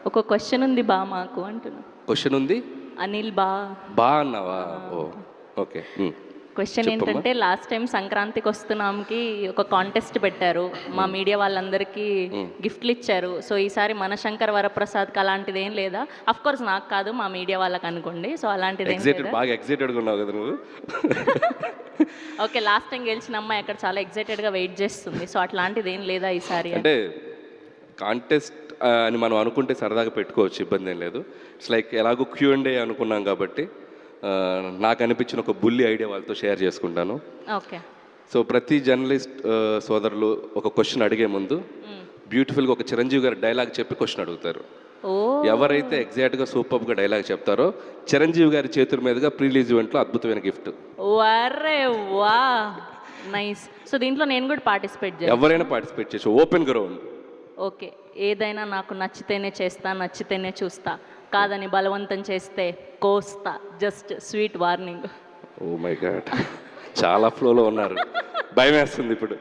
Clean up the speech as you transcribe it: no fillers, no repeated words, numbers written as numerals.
ఒక క్వశ్చన్ ఉంది బా మాకు అంటున్నా. క్వశ్చన్ ఉంది అనిల్ బా బా అన్నావా? ఓ ఓకే. క్వశ్చన్ చెప్పమ్మా. ఏంటంటే లాస్ట్ టైం సంక్రాంతికి వస్తున్నాంకి ఒక కాంటెస్ట్ పెట్టారు, మా మీడియా వాళ్ళందరికీ గిఫ్ట్లు ఇచ్చారు. సో ఈసారి మన శంకర్ వరప్రసాద్కి అలాంటిది ఏం లేదా? అఫ్ కోర్స్ నాకు కాదు, మా మీడియా వాళ్ళకి అనుకోండి. సో అలాంటిది ఏం ఎగ్జైటెడ్, లేదా? బాగా ఎగ్జైటెడ్గా ఉన్నావు కదా నువ్వు. ఓకే, లాస్ట్ టైం గెలిచిన అమ్మాయి అక్కడ చాలా ఎగ్జైటెడ్గా వెయిట్ చేస్తుంది. సో అట్లాంటిది ఏం లేదా ఈసారి అని? అంటే కాంటెస్ట్ అని మనం అనుకుంటే సరదాగా పెట్టుకోవచ్చు, ఇబ్బంది ఏం లేదు. ఇట్స్ లైక్ ఎలాగో Q&A అనుకున్నాం కాబట్టి నాకు అనిపించిన ఒక బుల్లి ఐడియా వాళ్ళతో షేర్ చేసుకుంటాను. ఓకే. సో ప్రతి జర్నలిస్ట్ సోదరులు ఒక క్వశ్చన్ అడిగే ముందు బ్యూటిఫుల్గా ఒక చిరంజీవి గారి డైలాగ్ చెప్పి క్వశ్చన్ అడుగుతారు. ఓ ఎవరైతే ఎగ్జాక్ట్గా సూపర్గా డైలాగ్ చెప్తారో చిరంజీవి గారి చేతుల మీదుగా ప్రీ రిలీజ్ ఈవెంట్లో అద్భుతమైన గిఫ్ట్. వరే వా, నైస్. సో దీంట్లో నేను కూడా పార్టిసిపేట్ చేయాలి? ఎవరైనా పార్టిసిపేట్ చేయొచ్చు, ఓపెన్ గ్రౌండ్. ఓకే. ఏదైనా నాకు నచ్చితేనే చేస్తా, నచ్చితేనే చూస్తా, కాదని బలవంతం చేస్తే కోస్తా. Just sweet warning. Oh my God, చాలా ఫ్లోలో ఉన్నారు, భయం వేస్తుంది ఇప్పుడు.